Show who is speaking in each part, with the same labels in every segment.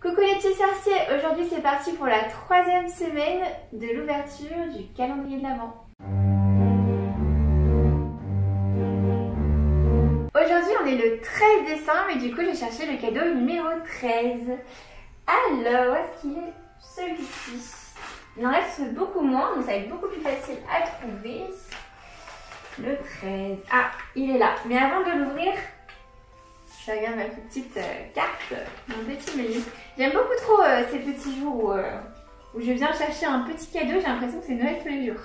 Speaker 1: Coucou les petits sorciers, aujourd'hui c'est parti pour la 3e semaine de l'ouverture du calendrier de l'Avent. Aujourd'hui on est le 13 décembre et du coup j'ai cherché le cadeau numéro 13. Alors, où est-ce qu'il est celui-ci? Il en reste beaucoup moins, donc ça va être beaucoup plus facile à trouver. Le 13. Ah, il est là. Mais avant de l'ouvrir, je regarde ma petite carte, mon petit menu. J'aime beaucoup trop ces petits jours où je viens chercher un petit cadeau. J'ai l'impression que c'est Noël tous les jours.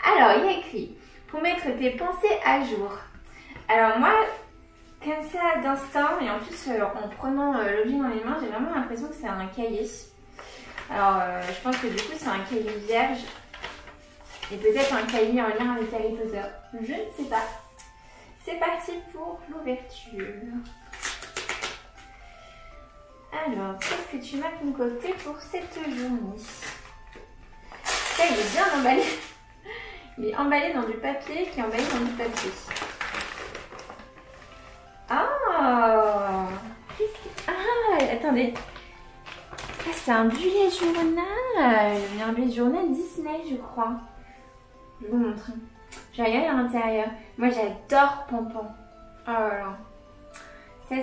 Speaker 1: Alors, il y a écrit « Pour mettre tes pensées à jour ». Alors moi, comme ça d'instinct, et en plus en prenant l'objet dans les mains, j'ai vraiment l'impression que c'est un cahier. Alors, je pense que du coup, c'est un cahier vierge. Et peut-être un cahier en lien avec Harry Potter. Je ne sais pas. C'est parti pour l'ouverture. Alors, qu'est-ce que tu m'as concocté pour cette journée? Ça, il est bien emballé. Il est emballé dans du papier qui est emballé dans du papier. Ah, attendez. Ah, c'est un bullet journal. Un bullet journal Disney, je crois. Je vais vous montrer. Je vais regarder à l'intérieur. Moi, j'adore Pompon. Oh là là. Ça,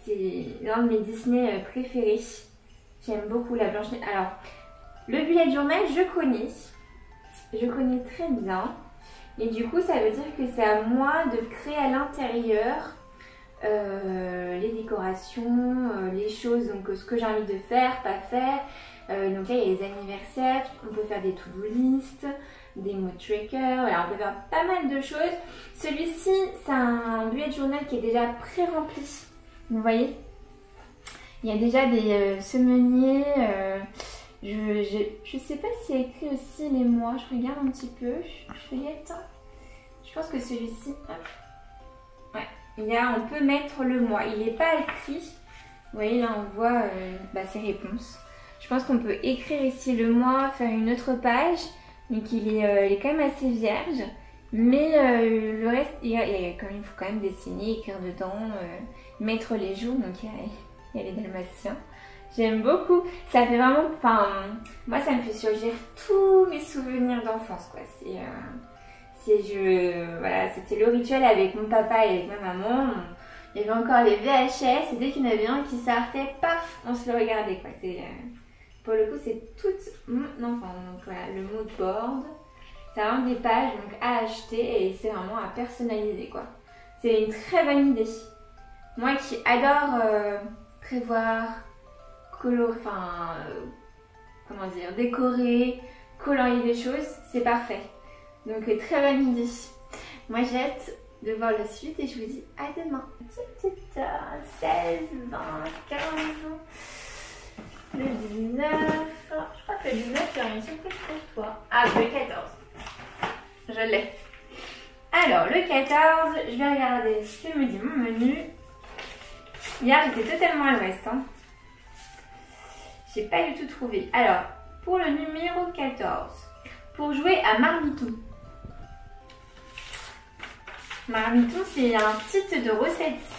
Speaker 1: c'est l'un de mes Disney préférés. J'aime beaucoup la Blanche-Neige. Alors, le bullet journal, je connais. Je connais très bien. Et du coup, ça veut dire que c'est à moi de créer à l'intérieur les décorations, les choses, donc ce que j'ai envie de faire, pas faire. Donc là, il y a les anniversaires, on peut faire des to-do list, des mood trackers, voilà, on peut faire pas mal de choses. Celui-ci, c'est un bullet journal qui est déjà pré-rempli. Vous voyez? Il y a déjà des semeniers. Je sais pas s'il y a écrit aussi les mois. Je regarde un petit peu. Je feuillette. Je pense que celui-ci, hop. Ouais, on peut mettre le mois. Il n'est pas écrit. Vous voyez, là, on voit ses réponses. Je pense qu'on peut écrire ici le mois, faire une autre page. Donc il est quand même assez vierge. Mais le reste, il faut quand même dessiner, écrire dedans, mettre les jours. Donc il y a les dalmatiens. J'aime beaucoup. Ça fait vraiment, moi ça me fait surgir tous mes souvenirs d'enfance, quoi. Voilà, c'était le rituel avec mon papa et avec ma maman. Il y avait encore les VHS et dès qu'il y en avait un qui sortait, paf, on se le regardait, quoi. Pour le coup, c'est toute mon enfance. Donc voilà, le mood board. C'est vraiment des pages donc, à acheter et c'est vraiment à personnaliser, quoi. C'est une très bonne idée. Moi qui adore prévoir, décorer, colorier des choses, c'est parfait. Donc très bonne idée. Moi j'ai hâte de voir la suite et je vous dis à demain. 16, 20, 15, le 19, je crois que le 19 il y a une surprise pour toi. Ah, le 14. Je l'ai. Alors le 14, je vais regarder ce que me dit mon menu. Hier j'étais totalement à l'ouest. J'ai pas du tout trouvé. Alors, pour le numéro 14, pour jouer à Marmiton. Marmiton, c'est un site de recettes.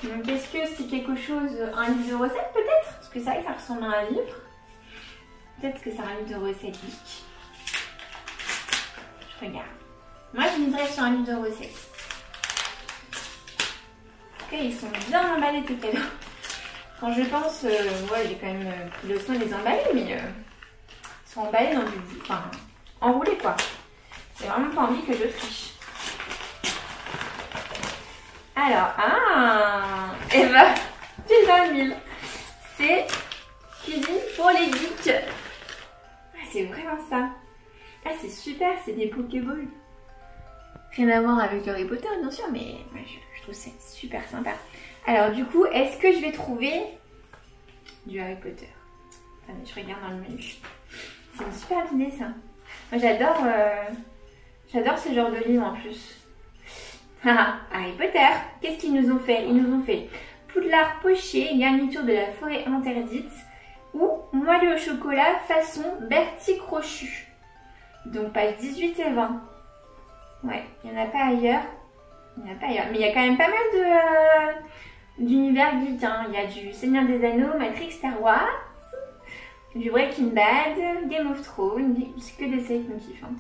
Speaker 1: Donc, est-ce que c'est quelque chose, un livre de recettes peut-être? Parce que ça ressemble à un livre. Peut-être que c'est un livre de recettes. Je regarde. Moi, je miserais sur un livre de recettes. En tout cas, ils sont bien emballés tes cadeaux. Quand je pense, j'ai quand même pris le soin de les emballer, mais ils sont emballés dans enroulés, quoi. J'ai vraiment pas envie que je triche. Alors, et ben, pile dans le mille. C'est cuisine pour les geeks. Ah, c'est vraiment ça. Ah, c'est super, c'est des Pokéballs. Rien à voir avec Harry Potter, bien sûr, mais je trouve ça super sympa. Alors, du coup, est-ce que je vais trouver du Harry Potter? Attendez, je regarde dans le menu. C'est une super idée, ça. Moi, j'adore ce genre de livre en plus. Harry Potter, qu'est-ce qu'ils nous ont fait? Ils nous ont fait Poudlard poché, garniture de la forêt interdite ou moelleux au chocolat façon Bertie Crochu. Donc page 18 et 20. Ouais, il n'y en a pas ailleurs. Il n'y en a pas ailleurs. Mais il y a quand même pas mal d'univers geek. Hein. Il y a du Seigneur des Anneaux, Matrix, Star Wars, du Breaking Bad, Game of Thrones, c'est que des séries qui me kiffent. Hein.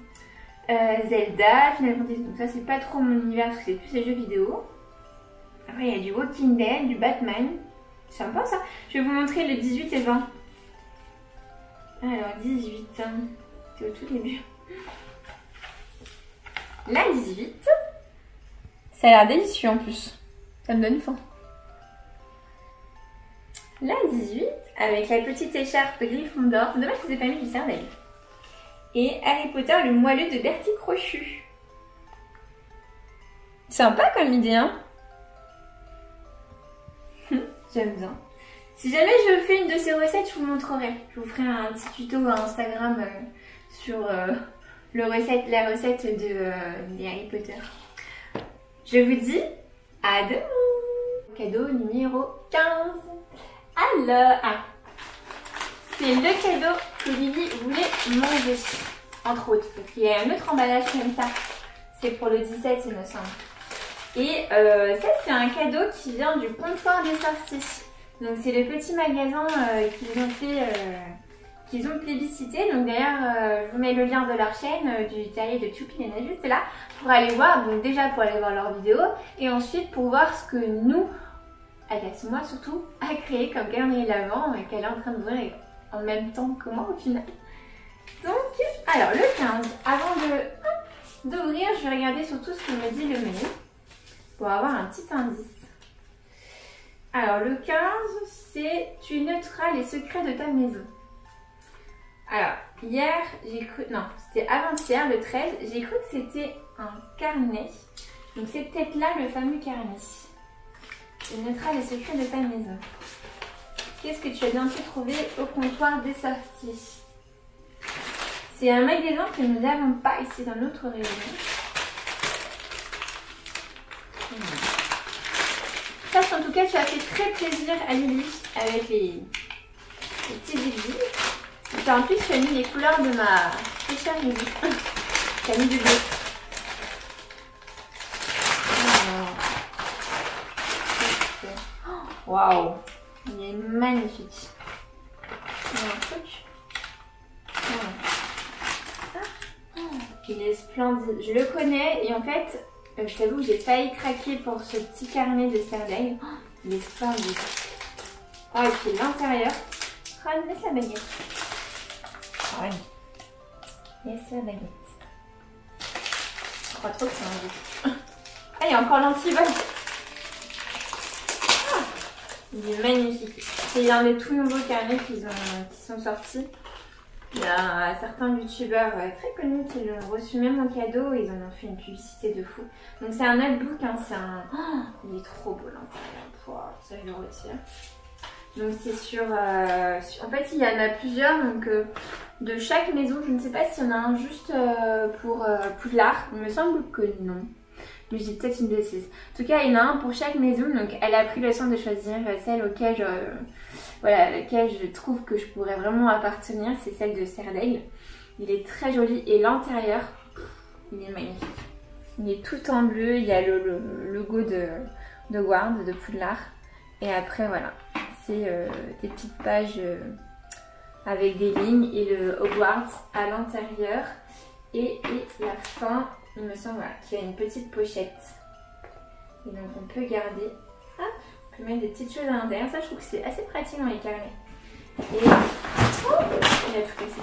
Speaker 1: Zelda, Final Fantasy, donc ça c'est pas trop mon univers parce que c'est plus les jeux vidéo. Après il y a du Walking Dead, du Batman, c'est sympa ça. Je vais vous montrer le 18 et 20. Alors 18, c'est au tout début. La 18, ça a l'air délicieux en plus, ça me donne faim. La 18, avec la petite écharpe Gryffondor, dommage que je vous ai pas mis du Serdaigle. Et Harry Potter, le moelleux de Bertie Crochu. Sympa comme idée, hein. J'aime bien. Si jamais je fais une de ces recettes, je vous montrerai. Je vous ferai un petit tuto à Instagram sur la recette de Harry Potter. Je vous dis à demain. Cadeau numéro 15. Alors, c'est le cadeau que Lily voulait manger, entre autres. Parce qu'il y a un autre emballage comme ça. C'est pour le 17, il me semble. Et ça, c'est un cadeau qui vient du Comptoir des Sorties. Donc, c'est le petit magasin qu'ils ont fait, qu'ils ont plébiscité. Donc, d'ailleurs, je vous mets le lien de leur chaîne, du terrier de Tchoupinena juste là, pour aller voir. Donc, déjà pour aller voir leurs vidéos. Et ensuite, pour voir ce que nous, Agathe, moi surtout, a créé comme calendrier de l'Avent et qu'elle est en train d'ouvrir en même temps que moi au final. Donc, alors le 15, avant d'ouvrir, je vais regarder surtout ce que me dit le menu pour avoir un petit indice. Alors le 15, c'est tu noteras les secrets de ta maison. Alors, hier, j'ai cru, non, c'était avant-hier, le 13, j'ai cru que c'était un carnet. Donc c'est peut-être là le fameux carnet. Tu noteras les secrets de ta maison. Qu'est-ce que tu as bientôt trouvé au Comptoir des Sorties? C'est un magasin que nous n'avons pas ici dans notre région. Sache en tout cas, tu as fait très plaisir à Lily avec les petits aiguilles. Et en plus, tu as mis les couleurs de ma chère Lily. Tu as mis du bleu. Waouh, il est magnifique. Il y a un truc. Il est splendide. Je le connais et en fait, je t'avoue que j'ai failli craquer pour ce petit carnet de Serdaigle. Il est splendide. Oh, et puis l'intérieur. Ah, laisse la baguette. Ah, ouais. Laisse la baguette. Je crois trop que c'est un jeu. Ah, il y a encore l'antivol. Il est magnifique. C'est un des tout nouveaux carnets qui sont sortis. Il y a certains youtubeurs très connus qui l'ont reçu même en cadeau. Ils en ont fait une publicité de fou. Donc c'est un notebook. Hein, il est trop beau l'intérieur. Ça je le retire. Donc c'est sur... en fait il y en a plusieurs. Donc de chaque maison. Je ne sais pas s'il y en a un juste pour Poudlard. Il me semble que non. Mais j'ai peut-être une bêtise. En tout cas, il y en a un pour chaque maison. Donc, elle a pris le soin de choisir celle auquel laquelle je trouve que je pourrais vraiment appartenir. C'est celle de Serdaigle. Il est très joli. Et l'intérieur, il est magnifique. Il est tout en bleu. Il y a le logo de Ward, de Poudlard. Et après, voilà. C'est des petites pages avec des lignes et le Hogwarts à l'intérieur. Et la fin... Il me semble qu'il y a une petite pochette. Et donc on peut garder, hop, on peut mettre des petites choses à l'intérieur. Ça je trouve que c'est assez pratique dans les carnets. Et oh, il a tout cassé.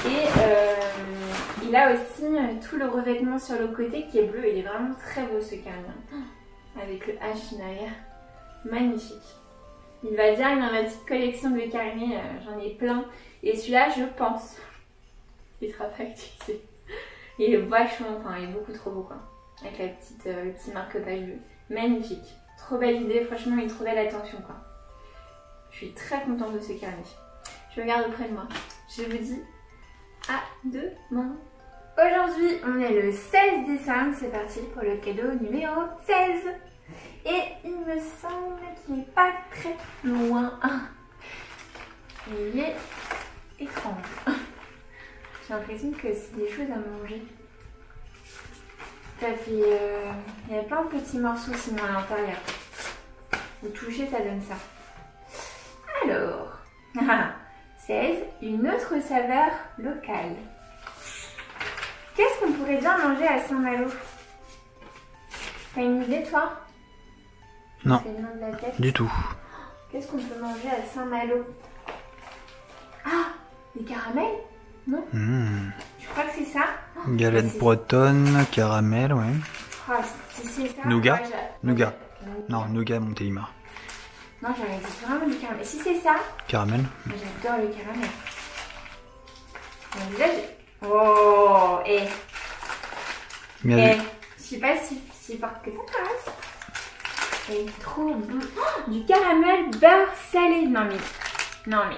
Speaker 1: Et il a aussi tout le revêtement sur le côté qui est bleu. Il est vraiment très beau ce carnet. Avec le H derrière. Magnifique. Il va bien dans ma petite collection de carnets. J'en ai plein. Et celui-là je pense qu'il sera pas utilisé. Il est vachement, enfin il est beaucoup trop beau quoi. Avec la petite, le petit marque-page bleu. Magnifique. Trop belle idée, franchement il est trop belle attention quoi. Je suis très contente de ce carnet. Je le garde auprès de moi. Je vous dis à demain. Aujourd'hui on est le 16 décembre, c'est parti pour le cadeau numéro 16. Et il me semble qu'il n'est pas très loin. Il est étrange. J'ai l'impression que c'est des choses à manger. Ça fait... il y a plein de petits morceaux sinon à l'intérieur. Au toucher, ça donne ça. Alors, 16. Une autre saveur locale. Qu'est-ce qu'on pourrait bien manger à Saint-Malo? T'as une idée, toi?
Speaker 2: Non,
Speaker 1: c'est le nom de la tête.
Speaker 2: du tout.
Speaker 1: Qu'est-ce qu'on peut manger à Saint-Malo? Ah, des caramels? Non? Je crois que c'est ça.
Speaker 2: Galette bretonne, caramel, ouais.
Speaker 1: Oh, si c'est ça.
Speaker 2: Nougat?
Speaker 1: Ouais,
Speaker 2: Nougat. Non, nougat Montélimar.
Speaker 1: Non, j'aurais dit vraiment du caramel. Si c'est ça,
Speaker 2: Caramel.
Speaker 1: j'adore le caramel. Donc, là, oh,
Speaker 2: Bien vu.
Speaker 1: je sais pas si fort que ça quand même. Et trop bon. Oh, du caramel beurre salé. Non mais.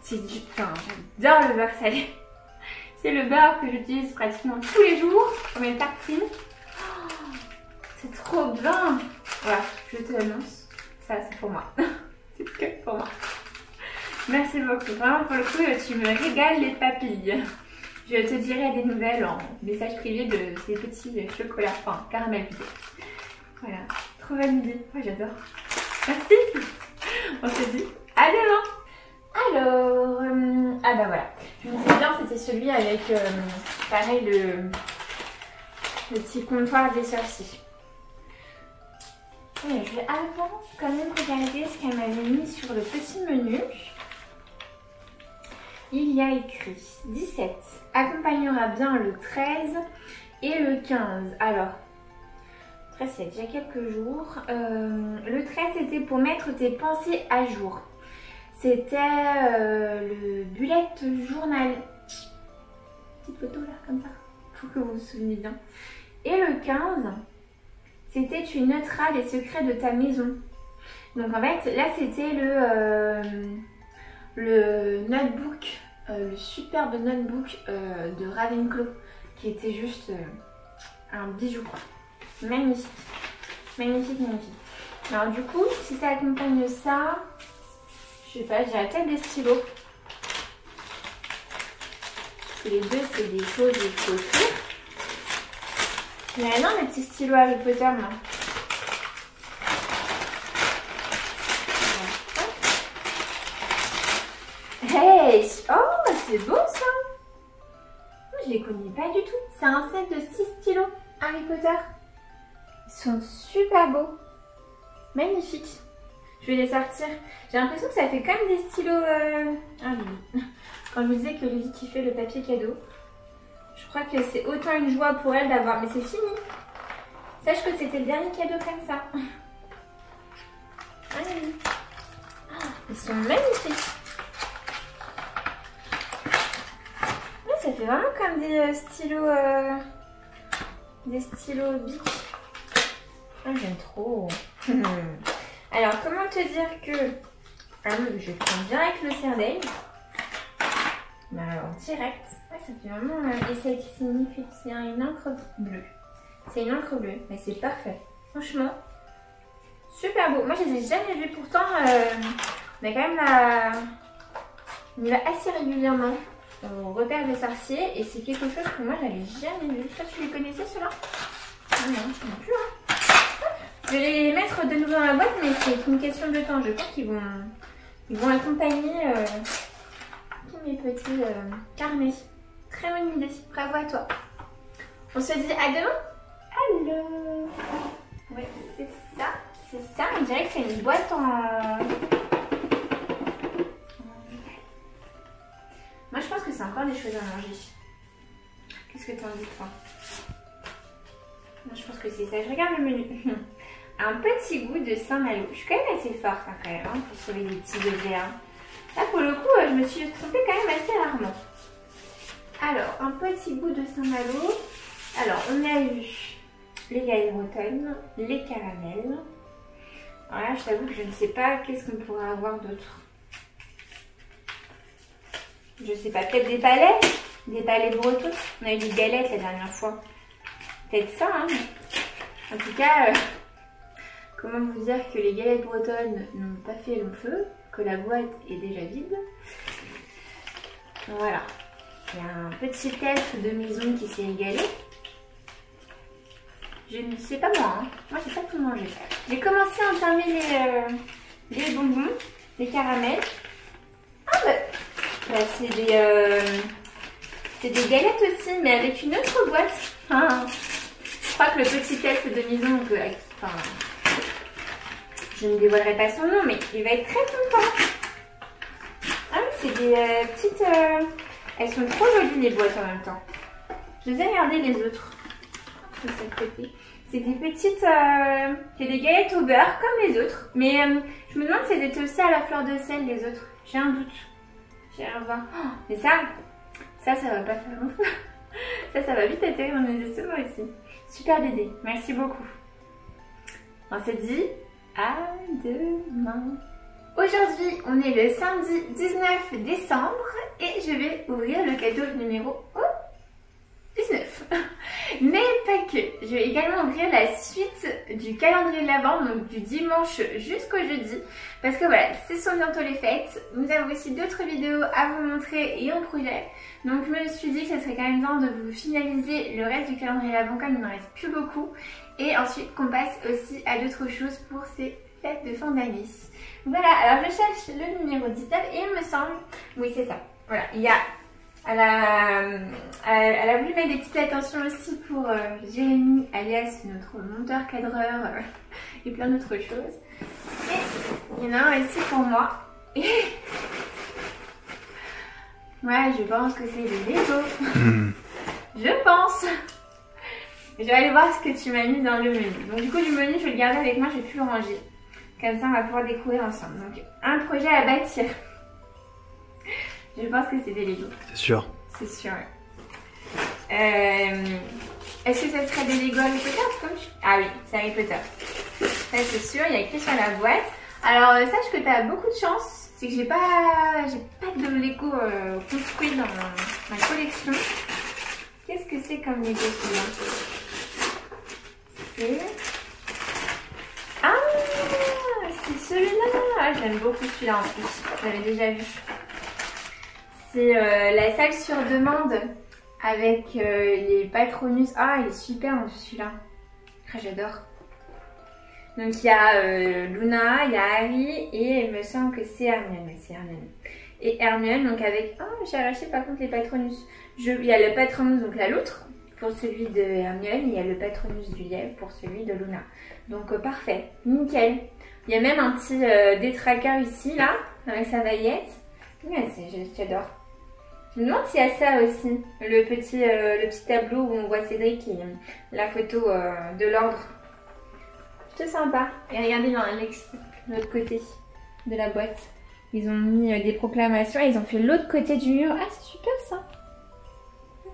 Speaker 1: C'est du. Enfin, j'adore le beurre salé. C'est le beurre que j'utilise pratiquement tous les jours pour mes tartines. Oh, c'est trop bien. Voilà, je te l'annonce. Ça, c'est pour moi. C'est que pour moi. Merci beaucoup. Vraiment, pour le coup, tu me régales les papilles. Je te dirai des nouvelles en message privé de ces petits chocolats, enfin, caramel plutôt. Voilà, trop bonne idée. Oh, j'adore. Merci. On se dit à demain. Alors, ah bah voilà. Je me souviens, c'était celui avec, pareil, le petit comptoir des sorciers. Ouais, je vais avant quand même regarder ce qu'elle m'avait mis sur le petit menu. Il y a écrit 17 accompagnera bien le 13 et le 15. Alors, 13 il y a déjà quelques jours. Le 13 c'était pour mettre tes pensées à jour. C'était le bullet journal. Petite photo là, comme ça, pour que vous vous souveniez bien. Et le 15, c'était tu noteras les secrets de ta maison. Donc en fait, là c'était le notebook, le superbe notebook de Ravenclaw, qui était juste un bijou quoi. Magnifique, magnifique, magnifique. Alors du coup, si ça accompagne ça, je sais pas, j'ai peut-être des stylos. Les deux, c'est des choses qu'il faut écrire. Mais non, les petits stylos Harry Potter, non. Hey! Oh, c'est beau ça! Je les connais pas du tout. C'est un set de 6 stylos Harry Potter. Ils sont super beaux. Magnifiques. Je vais les sortir. J'ai l'impression que ça fait comme des stylos... Ah oui. Quand je vous disais que Lily kiffait le papier cadeau. Je crois que c'est autant une joie pour elle d'avoir... Mais c'est fini. Sache que c'était le dernier cadeau comme ça. Ah oui. Ils sont magnifiques. Là, ça fait vraiment comme des stylos... Des stylos bic. Ah, j'aime trop. Alors, comment te dire que... Ah oui, je prends direct le Serdaigle. Mais alors, direct. Ouais, ça fait vraiment... Et ça signifie que c'est une encre bleue. C'est une encre bleue, mais c'est parfait. Franchement, super beau. Moi, je les ai jamais vus. Pourtant, on a quand même la... On y va assez régulièrement au repère des sorciers. Et c'est quelque chose que moi, j'avais jamais vu. Toi, tu les connaissais, ceux-là? Ah non, non plus, hein. Je vais les mettre de nouveau dans la boîte, mais c'est une question de temps. Je pense qu'ils vont accompagner tous mes petits carnets. Très bonne idée. Bravo à toi. On se dit à demain. Allô. Oui, c'est ça. C'est ça. On dirait que c'est une boîte en... Moi, je pense que c'est encore des choses à manger. Qu'est-ce que t'en dis, toi? Moi, je pense que c'est ça. Je regarde le menu. Un petit goût de Saint-Malo. Je suis quand même assez forte hein, quand même, hein, pour sauver les petits bébés. Hein. Là, pour le coup, je me suis trompée quand même assez rarement. Alors, un petit goût de Saint-Malo. Alors, on a eu les galettes bretonnes, les caramels. Alors là, je t'avoue que je ne sais pas qu'est-ce qu'on pourrait avoir d'autre. Je sais pas, peut-être des palais bretons. On a eu des galettes la dernière fois. Peut-être ça, hein. En tout cas... Comment vous dire que les galettes bretonnes n'ont pas fait long feu, que la boîte est déjà vide. Voilà. Il y a un petit elfe de maison qui s'est régalé. Je ne sais pas moi, hein. Moi j'ai pas tout mangé. J'ai commencé à entamer les bonbons, les caramels. Ah bah c'est des galettes aussi, mais avec une autre boîte. Ah, je crois que le petit test de maison, enfin, je ne dévoilerai pas son nom, mais il va être très content. Ah oui, c'est des petites... elles sont trop jolies les boîtes en même temps. Je les ai regardées les autres. C'est des petites... c'est des galettes au beurre comme les autres. Mais je me demande si elles étaient aussi à la fleur de sel les autres. J'ai un doute. J'irai revoir. Oh, mais ça va pas faire long feu. Ça va vite atterrir dans mes estomacs aussi. Super Dédé, merci beaucoup. On se dit à demain. Aujourd'hui, on est le samedi 19 décembre et je vais ouvrir le cadeau numéro 19. Mais pas que. Je vais également ouvrir la suite du calendrier de l'Avent, donc du dimanche jusqu'au jeudi. Parce que voilà, ce sont bientôt les fêtes. Nous avons aussi d'autres vidéos à vous montrer et en projet. Donc je me suis dit que ça serait quand même temps de vous finaliser le reste du calendrier de l'Avent comme il n'en reste plus beaucoup. Et ensuite qu'on passe aussi à d'autres choses pour ces fêtes de fin d'année. Voilà, alors je cherche le numéro 19 et il me semble... Oui, c'est ça. Voilà, il y a... Elle a voulu mettre des petites attentions aussi pour Jérémy, alias notre monteur-cadreur et plein d'autres choses. Et il y en a un aussi pour moi. Et ouais, je pense que c'est des Lego. Je pense. Je vais aller voir ce que tu m'as mis dans le menu. Donc du coup, du menu, je vais le garder avec moi, je vais plus le ranger. Comme ça, on va pouvoir découvrir ensemble. Donc, un projet à bâtir. Je pense que c'est des Lego.
Speaker 2: C'est sûr.
Speaker 1: C'est sûr. Est-ce que ça serait des Lego Harry Potter comme Ah oui, c'est Harry Potter. Ça c'est sûr, il y a écrit sur la boîte. Alors sache que tu as beaucoup de chance. C'est que j'ai pas de Lego construit dans ma collection. Qu'est-ce que c'est comme Lego celui-là? C'est... Ah, c'est celui-là. Ah, j'aime beaucoup celui-là en plus. J'avais déjà vu. C'est la salle sur demande avec les Patronus. Ah, il est super celui-là. Ah, j'adore. Donc il y a Luna, il y a Harry et il me semble que c'est Hermione. Oui, c'est Hermione. Et Hermione, donc avec... Ah, j'ai arraché par contre les Patronus. Il y a le Patronus, donc la loutre, pour celui de Hermione. Et il y a le Patronus du lièvre pour celui de Luna. Donc parfait, nickel. Il y a même un petit détraqueur ici, là, avec sa baguette. Ouais, j'adore. Je me demande s'il y a ça aussi, le petit tableau où on voit Cédric et la photo de l'ordre. Plutôt sympa. Et regardez dans l'autre côté de la boîte. Ils ont mis des proclamations et ils ont fait l'autre côté du mur. Ah, c'est super ça.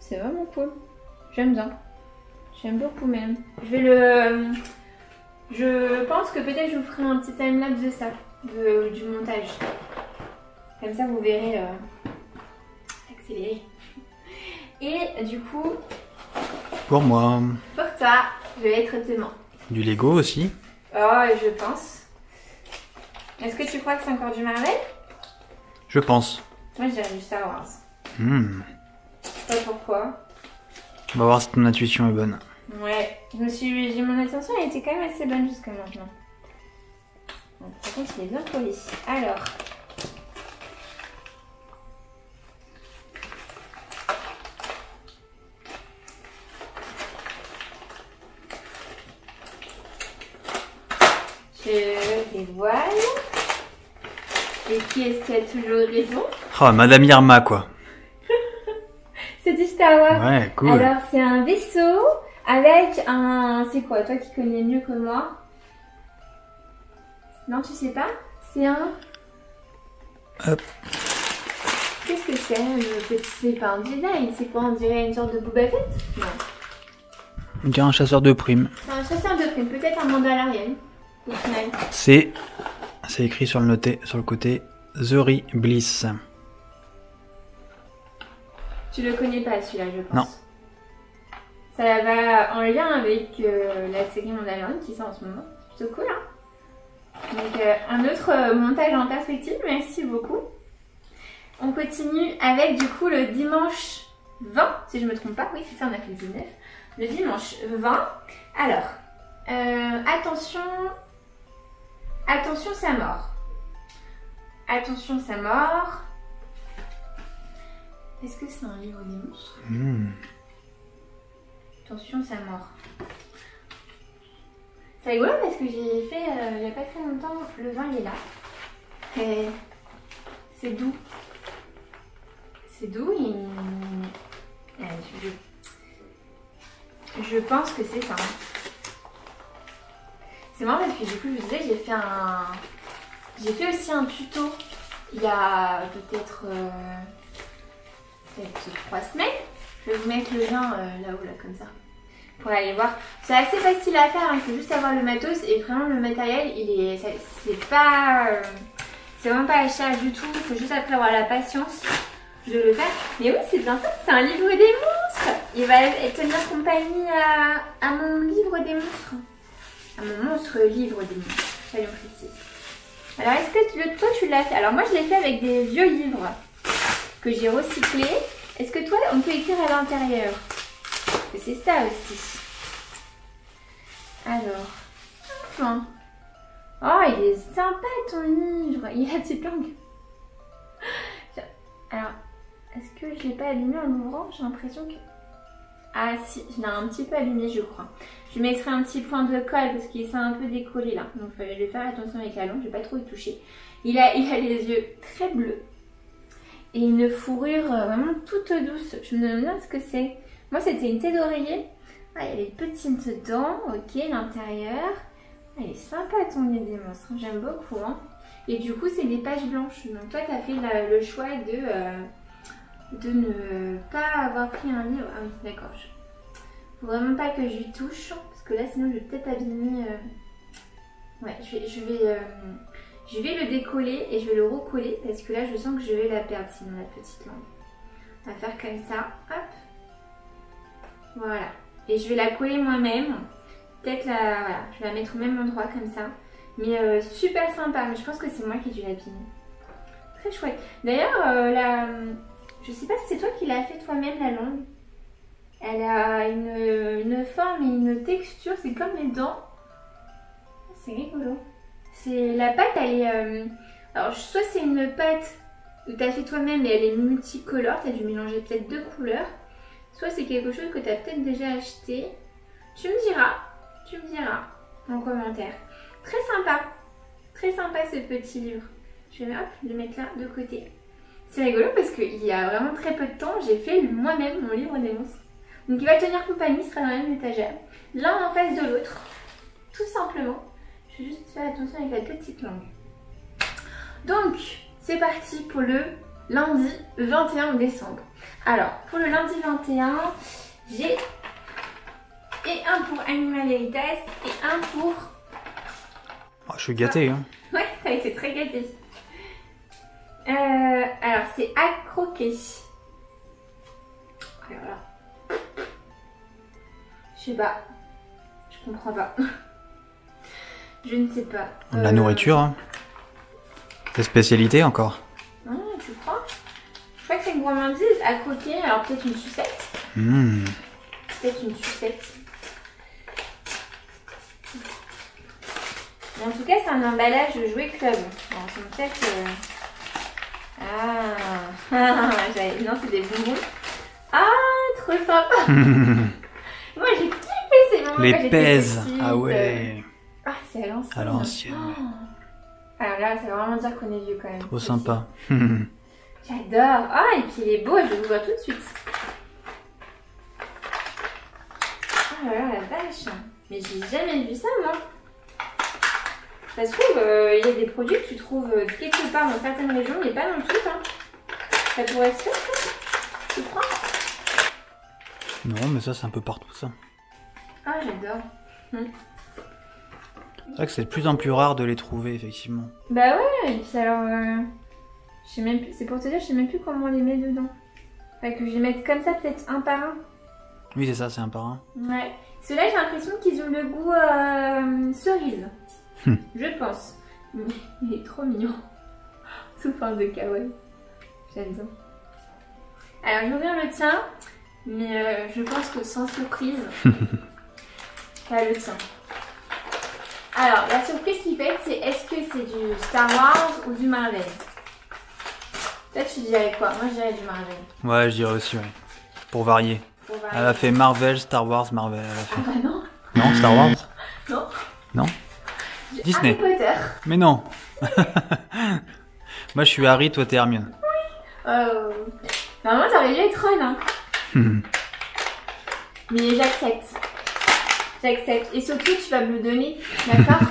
Speaker 1: C'est vraiment cool. J'aime bien. J'aime beaucoup même. Je pense que peut-être je vous ferai un petit timelapse de ça, du montage. Comme ça vous verrez accéléré. Et du coup...
Speaker 2: Pour moi.
Speaker 1: Pour toi, je vais être demain.
Speaker 2: Du Lego aussi.
Speaker 1: Oh, je pense. Est-ce que tu crois que c'est encore du Marvel?
Speaker 2: Je pense.
Speaker 1: Moi, je dirais du Star Wars. Je sais pas pourquoi.
Speaker 2: On va voir si ton intuition est bonne.
Speaker 1: Ouais, mon attention elle était quand même assez bonne jusqu'à maintenant. Donc, par contre, il est bien poli. Alors... Je dévoile. Et qui est-ce qui a toujours raison?
Speaker 2: Oh, Madame Irma, quoi.
Speaker 1: C'est du Star Wars.
Speaker 2: Ouais, cool.
Speaker 1: Alors, c'est un vaisseau avec un... C'est quoi, toi qui connais mieux que moi? Non, tu sais pas? C'est un...
Speaker 2: Hop.
Speaker 1: Qu'est-ce que c'est, le petit... C'est pas un Jedi, c'est quoi? On dirait une sorte de Boba Fett? Non.
Speaker 2: On dirait un chasseur de primes.
Speaker 1: C'est un chasseur de primes, peut-être un Mandalorian. Au final.
Speaker 2: C'est écrit sur le côté Zuri Bliss.
Speaker 1: Tu le connais pas celui-là, je pense.
Speaker 2: Non.
Speaker 1: Ça va en lien avec la série Mandalorian qui sort en ce moment. C'est plutôt cool, hein. Donc un autre montage en perspective, merci beaucoup. On continue avec du coup le dimanche 20, si je me trompe pas. Oui, c'est ça, on a fait le 19. Le dimanche 20, Alors, attention, attention, ça mord. Attention, ça mord. Est-ce que c'est un livre des monstres? Attention, ça mord. C'est rigolo parce que j'ai fait il n'y a pas très longtemps, le vin il est là. Et c'est doux. C'est doux et... Je pense que c'est ça. C'est marrant parce que du coup je vous disais j'ai fait aussi un tuto il y a peut-être 3 semaines. Je vais vous mettre le lien là-haut, là, comme ça. Pour aller voir. C'est assez facile à faire, il faut juste avoir le matos et vraiment le matériel, c'est vraiment pas cher du tout. Il faut juste après avoir la patience de le faire. Mais oui, c'est bien ça, c'est un livre des monstres. Il va tenir compagnie à mon livre des monstres. À mon monstre livre des monstres. Soyons précis. Alors, est-ce que toi tu l'as fait? Alors, moi je l'ai fait avec des vieux livres que j'ai recyclés. Est-ce que toi, on peut écrire à l'intérieur? C'est ça aussi. Alors. Enfin. Oh, il est sympa ton livre. Il a des langues. Alors, est-ce que je ne l'ai pas allumé en l'ouvrant? J'ai l'impression que... Ah si, je l'ai un petit peu allumé, je crois. Je mettrai un petit point de colle parce qu'il s'est un peu décollé là. Donc, je vais faire attention avec la langue. Je ne vais pas trop y toucher. Il a les yeux très bleus. Et une fourrure vraiment toute douce. Je me demande ce que c'est. Moi, c'était une tête d'oreiller. Ah, il y a les petites dents. Ok, l'intérieur. Ah, il est sympa ton livre des monstres. J'aime beaucoup. Hein. Et du coup, c'est des pages blanches. Donc, toi, tu as fait le choix de ne pas avoir pris un livre. Ah oui, d'accord. Faut vraiment pas que je lui touche. Parce que là, sinon, je vais peut-être abîmer. Ouais, je vais le décoller et je vais le recoller parce que là je sens que je vais la perdre sinon la petite langue. On va faire comme ça, hop. Voilà. Et je vais la coller moi-même. Peut-être voilà, je vais la mettre au même endroit comme ça. Mais super sympa, mais je pense que c'est moi qui ai dû l'abîmer. Très chouette. D'ailleurs, je sais pas si c'est toi qui l'as fait toi-même la langue. Elle a une forme et une texture, c'est comme les dents. C'est rigolo. La pâte, elle est... alors, soit c'est une pâte que tu as fait toi-même et elle est multicolore, tu as dû mélanger peut-être 2 couleurs. Soit c'est quelque chose que tu as peut-être déjà acheté. Tu me diras en commentaire. Très sympa ce petit livre. Je vais le mettre là de côté. C'est rigolo parce qu'il y a vraiment très peu de temps, j'ai fait moi-même mon livre des monstres. Donc il va tenir compagnie, il sera dans la même étagère. L'un en face de l'autre, tout simplement. Je vais juste faire attention avec la petite langue. Donc, c'est parti pour le lundi 21 décembre. Alors, pour le lundi 21, j'ai un pour Animal Heritage et un pour...
Speaker 2: Oh, je suis gâtée. Hein.
Speaker 1: Ouais, t'as été très gâtée. Alors, c'est à croquer. Alors là. Je sais pas. Je comprends pas. Je ne sais pas.
Speaker 2: La nourriture, hein. Des spécialités encore.
Speaker 1: Ah, tu crois? Je crois que c'est une gourmandise à croquer, alors peut-être une sucette. Peut-être une sucette. Mais en tout cas, c'est un emballage de jouets club. Alors, c'est peut-être... non, c'est des bonbons. Ah, trop sympa. Moi, j'ai kiffé ces moments.
Speaker 2: Les pèses. Ah ouais.
Speaker 1: Ah, c'est à l'ancienne.
Speaker 2: À l'ancienne.
Speaker 1: Alors là, ça veut vraiment dire qu'on est vieux quand même.
Speaker 2: Trop sympa.
Speaker 1: J'adore. Ah, et puis il est beau, je vais l'ouvrir tout de suite. Oh là là, la vache. Mais j'ai jamais vu ça, moi. Ça se trouve, il y a des produits que tu trouves quelque part dans certaines régions, mais pas dans toutes. Hein. Ça pourrait se faire, ça? Tu crois?
Speaker 2: Non, mais ça, c'est un peu partout, ça.
Speaker 1: Ah, j'adore.
Speaker 2: C'est vrai que c'est de plus en plus rare de les trouver, effectivement.
Speaker 1: Bah ouais, et puis alors... je sais même plus, c'est pour te dire, je sais même plus comment on les met dedans. Enfin, que je les mette comme ça, peut-être un par un.
Speaker 2: Oui, c'est ça, c'est un par un.
Speaker 1: Ouais. Ceux-là, j'ai l'impression qu'ils ont le goût cerise. Je pense. Mais il est trop mignon. Sous forme de kawaii. J'aime bien. Alors, je vais ouvrir le tien. Mais je pense que sans surprise. Là, le tien. Alors, la surprise qui pète, c'est est-ce que c'est du Star Wars ou du Marvel? Toi, tu dirais quoi? Moi, je dirais du Marvel.
Speaker 2: Ouais, je dirais aussi, ouais. Pour varier. Elle a fait Marvel, Star Wars, Marvel. Elle a fait.
Speaker 1: Ah bah non.
Speaker 2: Non, Star Wars?
Speaker 1: Non.
Speaker 2: Non? Disney.
Speaker 1: Harry Potter.
Speaker 2: Mais non. Moi, je suis Harry, toi, t'es Hermione.
Speaker 1: Oui. Normalement, t'aurais dû être Ron, hein. Mais j'accepte. J'accepte. Et surtout, tu vas me le donner, d'accord?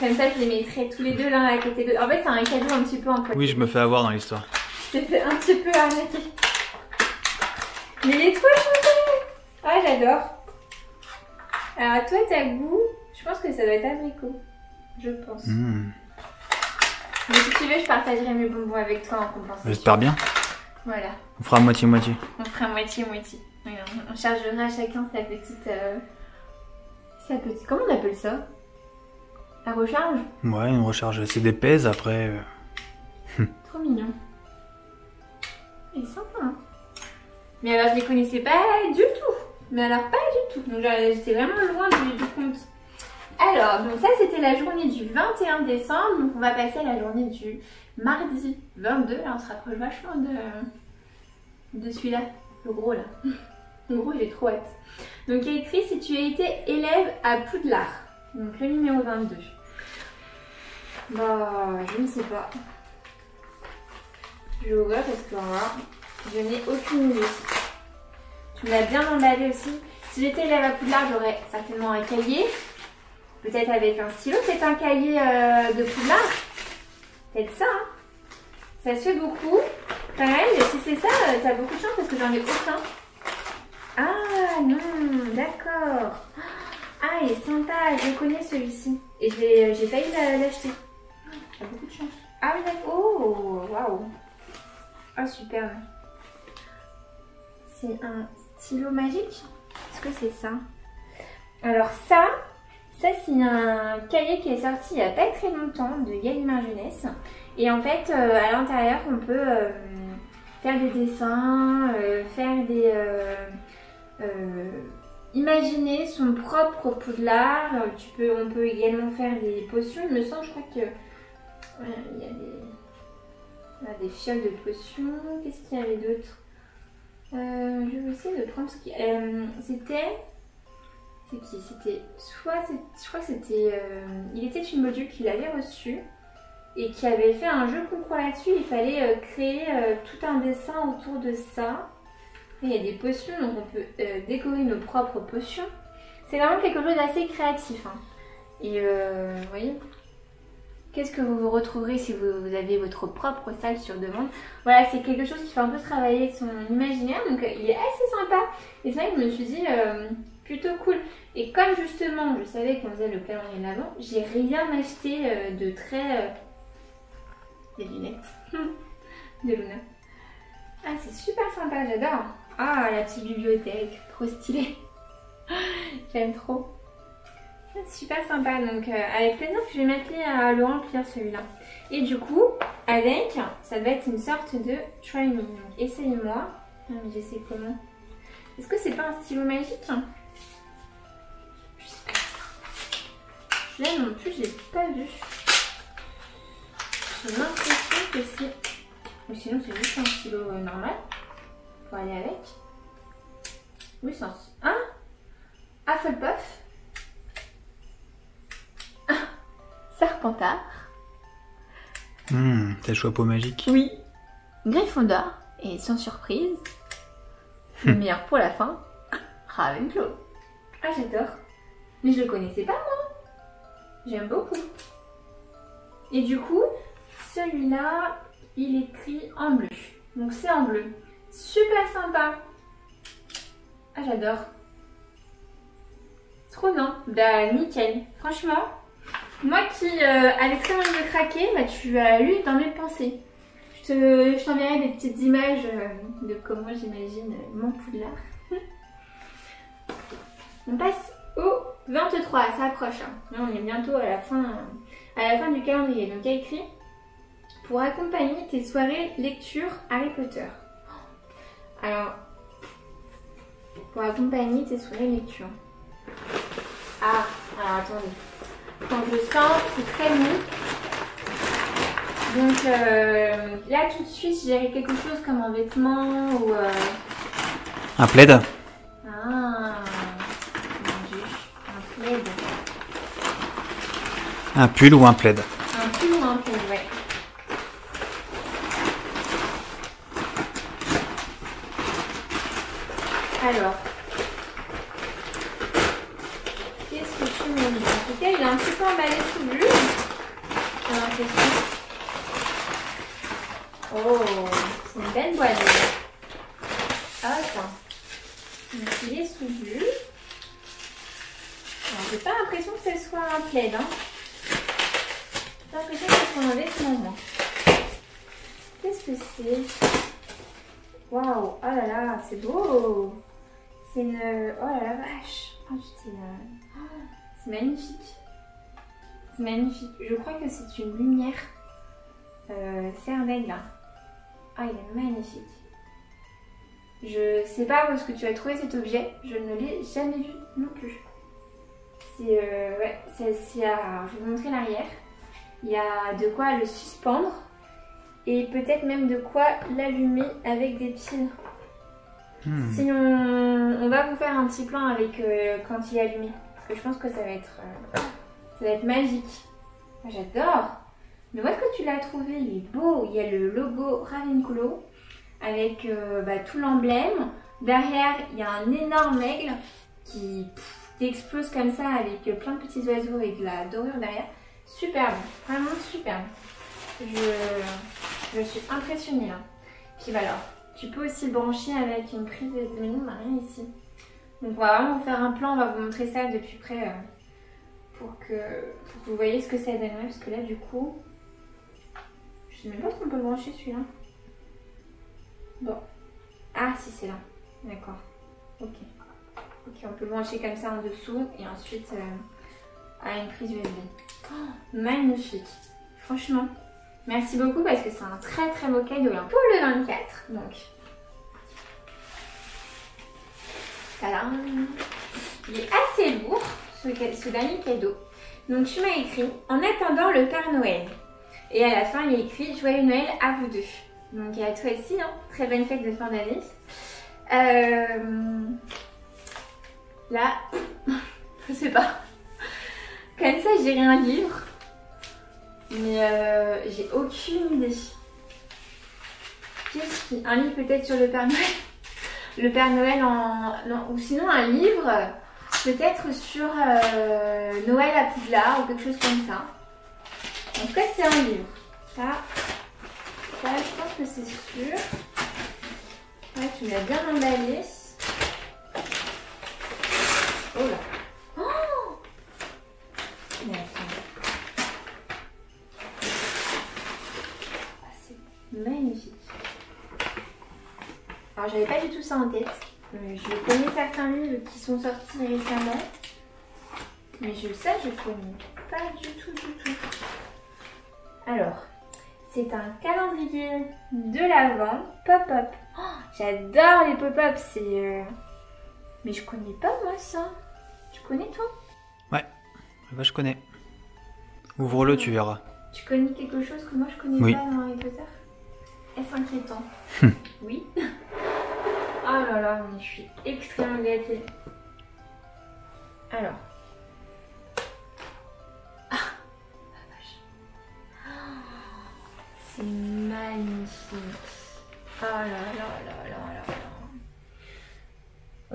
Speaker 1: Comme ça, je les mettrai tous les deux l'un à côté de l'autre. En fait, c'est un cadeau un petit peu empoisonné.
Speaker 2: Oui, je me fais avoir dans l'histoire.
Speaker 1: Je t'ai fait un petit peu arnaquer. Mais il est trop chouette. Ah, j'adore. Alors, toi, t'as goût. Je pense que ça doit être abricot. Je pense. Mais si tu veux, je partagerai mes bonbons avec toi en compensation.
Speaker 2: J'espère bien.
Speaker 1: Voilà.
Speaker 2: On fera moitié-moitié.
Speaker 1: On fera moitié-moitié. On chargera chacun sa petite... Comment on appelle ça? La recharge?
Speaker 2: Ouais, une recharge. C'est des pèses après.
Speaker 1: Trop mignon. Il est sympa, hein? Mais alors, je les connaissais pas du tout. Mais alors, pas du tout. Donc, j'étais vraiment loin du compte. Alors, donc ça, c'était la journée du 21 décembre. Donc, on va passer à la journée du mardi 22. Là, on se rapproche vachement de celui-là. Le gros, là. Le gros, j'ai trop hâte. Donc, il y a écrit si tu as été élève à Poudlard. Donc, le numéro 22. Bah, je ne sais pas. Je vais ouvrir parce que là, je n'ai aucune idée. Tu me l'as bien emballé aussi. Si j'étais élève à Poudlard, j'aurais certainement un cahier. Peut-être avec un stylo. C'est un cahier de Poudlard. Peut-être ça, hein. Ça se fait beaucoup. Pareil, si c'est ça, t'as beaucoup de chance parce que j'en ai aucun. Ah non, d'accord. Ah, il est sympa. Je connais celui-ci. Et j'ai failli l'acheter. T'as beaucoup de chance. Ah oui, d'accord. Oh, waouh. Ah, super. C'est un stylo magique. Est-ce que c'est ça? Alors ça c'est un cahier qui est sorti il n'y a pas très longtemps de Gallimard Jeunesse. Et en fait, à l'intérieur, on peut faire des dessins, faire des... imaginer son propre Poudlard. On peut également faire des potions. Il me semble, je crois que... il y a des fioles de potions. Qu'est-ce qu'il y avait d'autre? Je vais essayer de prendre ce qui... c'était... C'est qui? C'était... Je crois que c'était... il était une module qu'il avait reçu et qui avait fait un jeu concours là-dessus. Il fallait créer tout un dessin autour de ça. Et il y a des potions, donc on peut décorer nos propres potions. C'est vraiment quelque chose d'assez créatif, hein. Et vous voyez, qu'est-ce que vous retrouverez si vous avez votre propre salle sur demande? Voilà, c'est quelque chose qui fait un peu travailler son imaginaire, donc il est assez sympa. Et c'est vrai que je me suis dit, plutôt cool. Et comme justement, je savais qu'on faisait le calendrier de l'Avent, j'ai rien acheté de très... des lunettes de Luna. Ah, c'est super sympa, j'adore. Ah, la petite bibliothèque, trop stylée. J'aime trop. Super sympa, donc avec plaisir que je vais m'atteler à le remplir celui-là. Et du coup, avec, ça va être une sorte de try me. Donc essaye-moi. Ah, mais j'essaie comment? Est-ce que c'est pas un stylo magique? Je sais pas. Là non plus, j'ai pas vu. J'ai l'impression que c'est... Ou sinon c'est juste un stylo normal. Pour aller avec. Oui, c'est un... Ah, Hufflepuff. Serpentard.
Speaker 2: T'as le choix peau magique.
Speaker 1: Oui. Gryffondor. Et sans surprise, le meilleur pour la fin, Ravenclaw. Ah, j'adore. Mais je le connaissais pas, moi. J'aime beaucoup. Et du coup, celui-là, il est écrit en bleu. Donc c'est en bleu. Super sympa. Ah, j'adore. Trop bien. Bah, nickel. Franchement, moi qui avais très envie de craquer, bah, tu as lu dans mes pensées. Je t'enverrai des petites images de comment j'imagine mon Poudlard. On passe au 23, ça approche. Hein. Là, on est bientôt à la fin du calendrier. Donc, il y a écrit pour accompagner tes soirées lecture Harry Potter. Alors, pour accompagner tes soirées lecture. Ah, alors attendez. Quand je sens, c'est très mou. Donc là tout de suite, je dirais quelque chose comme un vêtement ou...
Speaker 2: Un plaid?
Speaker 1: Ah, mon Dieu, un plaid.
Speaker 2: Un pull ou un plaid?
Speaker 1: Un pull ou un plaid, ouais. Alors, qu'est-ce que tu me dis? En tout cas, il est un petit peu emballé sous bulle. J'ai l'impression. Oh, c'est une belle boîte. Ah, attends. Donc, il est sous bulle. Alors, j'ai pas l'impression que ce soit un plaid. Hein. J'ai l'impression que ce soit un vêtement, moi. Qu'est-ce que c'est? Waouh, oh là là, c'est beau. C'est une... Oh là la vache. Oh, c'est magnifique. C'est magnifique. Je crois que c'est une lumière serre d'aigle. Ah, il est magnifique. Je sais pas où est-ce que tu as trouvé cet objet. Je ne l'ai jamais vu non plus. C'est... ouais, alors, je vais vous montrer l'arrière. Il y a de quoi le suspendre. Et peut-être même de quoi l'allumer avec des piles. Sinon, on va vous faire un petit plan avec quand il est allumé. Parce que je pense que ça va être magique. J'adore. Mais où est-ce que tu l'as trouvé? Il est beau. Il y a le logo Ravenclaw avec tout l'emblème. Derrière, il y a un énorme aigle qui explose comme ça avec plein de petits oiseaux et de la dorure derrière. Superbe. Vraiment superbe. Je suis impressionnée là. Puis bah alors, tu peux aussi le brancher avec une prise de mais non, on n'a rien ici. Donc on va vraiment vous faire un plan, on va vous montrer ça de plus près pour que vous voyez ce que ça donnerait. Parce que là du coup, je sais même pas si on peut le brancher celui-là. Bon. Ah si c'est là. D'accord. Ok. Ok, on peut le brancher comme ça en dessous et ensuite à une prise USB. Oh, magnifique. Franchement. Merci beaucoup parce que c'est un très très beau cadeau hein, pour le 24. Donc, tadam. Il est assez lourd ce dernier cadeau. Donc tu m'as écrit en attendant le Père Noël. Et à la fin il y a écrit Joyeux Noël à vous deux. Donc à toi aussi, hein, très bonne fête de fin d'année. Là, je sais pas. Comme ça j'ai un livre. Mais j'ai aucune idée. Qu'est-ce qui... Un livre peut-être sur le Père Noël. Le Père Noël en... Non, ou sinon un livre peut-être sur Noël à Poudlard ou quelque chose comme ça. En tout cas c'est un livre. Ça je pense que c'est sûr. Ouais, tu l'as bien emballé. Oh là. Oh, mais attends. Magnifique. Alors j'avais pas du tout ça en tête. Je connais certains livres qui sont sortis récemment. Mais ça je connais pas du tout. Alors, c'est un calendrier de l'Avent pop-up. Oh, j'adore les pop-up, c'est... Mais je connais pas moi ça. Tu connais toi?
Speaker 2: Ouais, bah, je connais. Ouvre-le, tu verras.
Speaker 1: Tu connais quelque chose que moi je connais
Speaker 2: oui.
Speaker 1: Pas dans Harry Potter? Est-ce inquiétant? Oui. Oh là là, mais je suis extrêmement gâtée. Alors. Ah, la vache. C'est magnifique. Oh là là.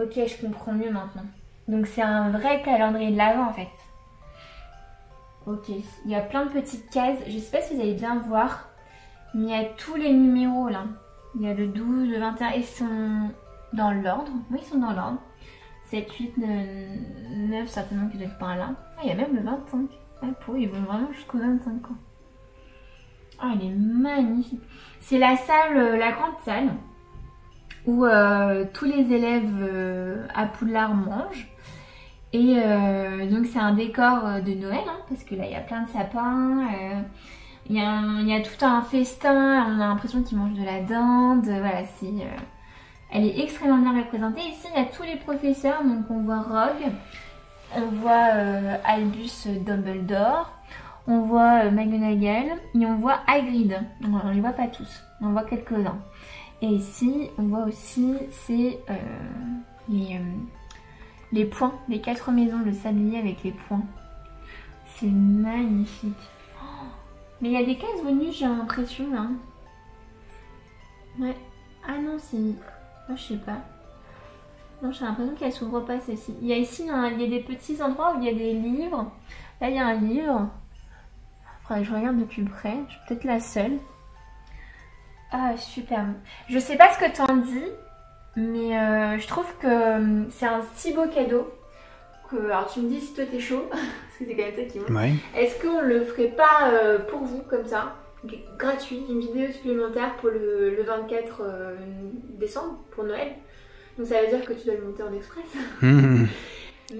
Speaker 1: Ok, je comprends mieux maintenant. Donc c'est un vrai calendrier de l'Avent en fait. Ok, il y a plein de petites cases. Je sais pas si vous allez bien voir. Mais il y a tous les numéros là. Il y a le 12, le 21 et ils sont dans l'ordre. Oui, ils sont dans l'ordre. 7, 8, 9, certainement qu'ils doivent pas là. Ah, il y a même le 25. Ah, pour eux, ils vont vraiment jusqu'au 25 quoi. Ah, il est magnifique. C'est la salle, la grande salle où tous les élèves à Poudlard mangent. Et donc c'est un décor de Noël, hein, parce que là il y a plein de sapins. Il y a tout un festin, on a l'impression qu'ils mangent de la dinde, voilà, elle est extrêmement bien représentée. Ici, il y a tous les professeurs, donc on voit Rogue, on voit Albus Dumbledore, on voit McGonagall et on voit Hagrid. On les voit pas tous, on voit quelques-uns. Et ici, on voit aussi les points, les 4 maisons, le sablier avec les points. C'est magnifique. Oh, mais il y a des cases bonus, j'ai l'impression. Hein. Ouais. Ah non, c'est... Moi, je sais pas. Non, j'ai l'impression qu'elle s'ouvre pas celle-ci. Il y a ici, il y a des petits endroits où il y a des livres. Là, il y a un livre. Faudrait que je regarde de plus près. Je suis peut-être la seule. Ah, super. Je sais pas ce que t'en dis, mais je trouve que c'est un si beau cadeau. Alors, tu me dis si toi t'es chaud, parce que c'est quand même toi qui m'en.
Speaker 2: Ouais.
Speaker 1: Est-ce qu'on le ferait pas pour vous, comme ça, gratuit, une vidéo supplémentaire pour le 24 décembre, pour Noël? Donc ça veut dire que tu dois le monter en express.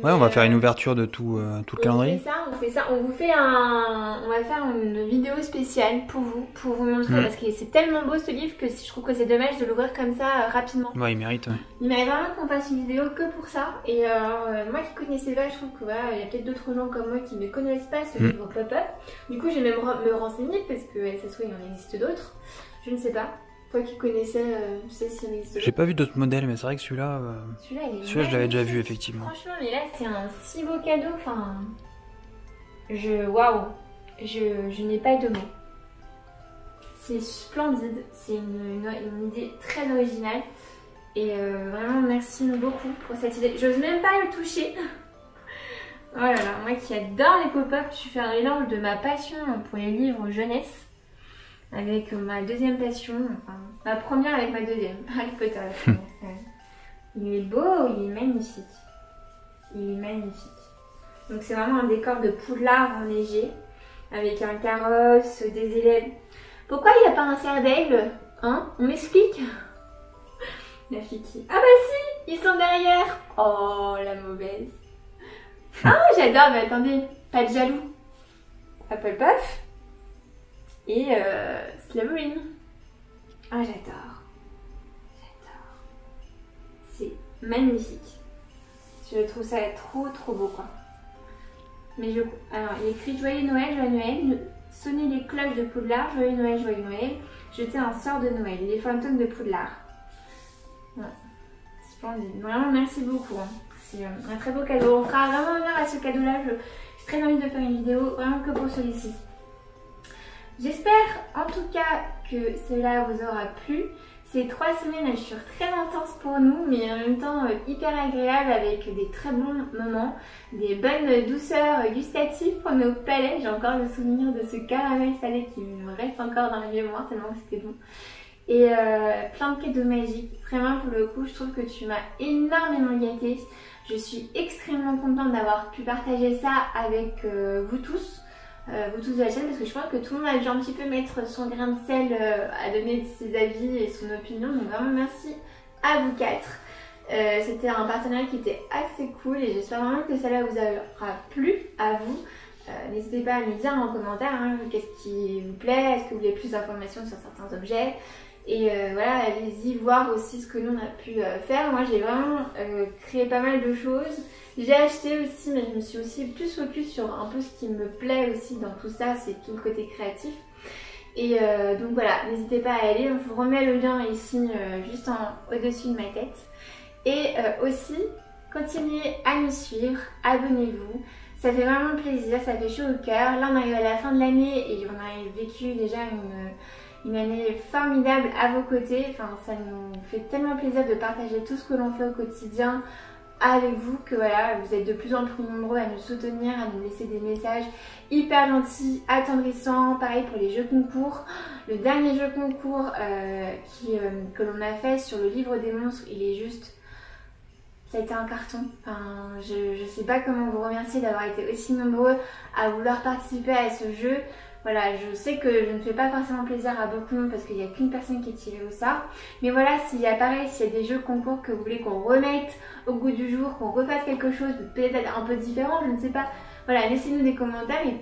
Speaker 2: Ouais, on va faire une ouverture de tout le calendrier.
Speaker 1: On fait ça, on va faire une vidéo spéciale pour vous montrer, parce que c'est tellement beau ce livre que je trouve que c'est dommage de l'ouvrir comme ça rapidement.
Speaker 2: Ouais, il mérite, ouais.
Speaker 1: Il mérite vraiment qu'on fasse une vidéo que pour ça. Et moi qui connaissais pas, je trouve que voilà, il y a peut-être d'autres gens comme moi qui ne connaissent pas ce livre pop-up. Du coup, j'ai même me renseigner parce que ça se trouve il en existe d'autres. Je ne sais pas. Toi qui connaissais, tu sais s'il existe.
Speaker 2: J'ai pas vu d'autres modèles, mais c'est vrai que celui-là, je l'avais déjà vu effectivement.
Speaker 1: Franchement, mais là c'est un si beau cadeau. Enfin, waouh, je n'ai pas de mots. C'est splendide, c'est une idée très originale. Et vraiment merci beaucoup pour cette idée. J'ose même pas le toucher. Oh là là, moi qui adore les pop-up, je fais un mélange de ma passion pour les livres jeunesse avec ma deuxième passion, enfin ma première avec ma deuxième, Harry Potter. Il est beau, il est magnifique. Il est magnifique. Donc c'est vraiment un décor de Poudlard enneigé, avec un carrosse, des élèves. Pourquoi il n'y a pas un cerf d'aigle? Hein? On m'explique? La fille qui... Ah bah si! Ils sont derrière! Oh, la mauvaise! Ah, j'adore, mais attendez, pas de jaloux. Hufflepuff et Slytherin. Ah, j'adore. J'adore. C'est magnifique. Je trouve ça trop beau, quoi. Mais alors, il est écrit Joyeux Noël, sonnez les cloches de Poudlard, Joyeux Noël, jetez un sort de Noël, les fantômes de Poudlard. Ouais. Splendide. Vraiment, merci beaucoup. Hein. C'est un très beau cadeau. On fera vraiment honneur à ce cadeau-là. J'ai très envie de faire une vidéo vraiment que pour celui-ci. J'espère en tout cas que cela vous aura plu. Ces 3 semaines elles furent très intenses pour nous, mais en même temps hyper agréables, avec des très bons moments, des bonnes douceurs gustatives pour nos palais. J'ai encore le souvenir de ce caramel salé qui me reste encore dans la mémoire tellement que c'était bon. Et plein de cadeaux magiques. Vraiment, pour le coup, je trouve que tu m'as énormément gâtée. Je suis extrêmement contente d'avoir pu partager ça avec vous tous de la chaîne, parce que je pense que tout le monde a dû un petit peu mettre son grain de sel à donner ses avis et son opinion. Donc vraiment merci à vous 4. C'était un partenariat qui était assez cool et j'espère vraiment que cela vous aura plu à vous. N'hésitez pas à me dire en commentaire qu'est-ce qui vous plaît, est-ce que vous voulez plus d'informations sur certains objets. Et voilà, allez-y voir aussi ce que nous on a pu faire. Moi j'ai vraiment créé pas mal de choses. J'ai acheté aussi, mais je me suis aussi plus focus sur un peu ce qui me plaît aussi dans tout ça, c'est tout le côté créatif. Et donc voilà, n'hésitez pas à aller, je vous remets le lien ici juste au-dessus de ma tête. Et aussi, continuez à nous suivre, abonnez-vous. Ça fait vraiment plaisir, ça fait chaud au cœur. Là on arrive à la fin de l'année et on a vécu déjà une année formidable à vos côtés. Enfin, ça nous fait tellement plaisir de partager tout ce que l'on fait au quotidien avec vous, que voilà, vous êtes de plus en plus nombreux à nous soutenir, à nous laisser des messages hyper gentils, attendrissants. Pareil pour les jeux concours. Le dernier jeu concours que l'on a fait sur le livre des monstres, il est juste... Ça a été un carton. Enfin, je sais pas comment vous remercier d'avoir été aussi nombreux à vouloir participer à ce jeu. Voilà, je sais que je ne fais pas forcément plaisir à beaucoup de monde parce qu'il n'y a qu'une personne qui est tirée au sort. Mais voilà, s'il y a pareil, s'il y a des jeux concours que vous voulez qu'on remette au goût du jour, qu'on refasse quelque chose de peut-être un peu différent, je ne sais pas. Voilà, laissez-nous des commentaires et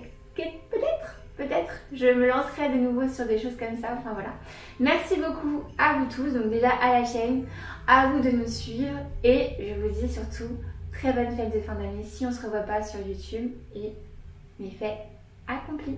Speaker 1: peut-être, je me lancerai de nouveau sur des choses comme ça. Enfin voilà. Merci beaucoup à vous tous, donc déjà à la chaîne, à vous de nous suivre et je vous dis surtout très bonne fête de fin d'année si on se revoit pas sur YouTube et mes faits accomplis.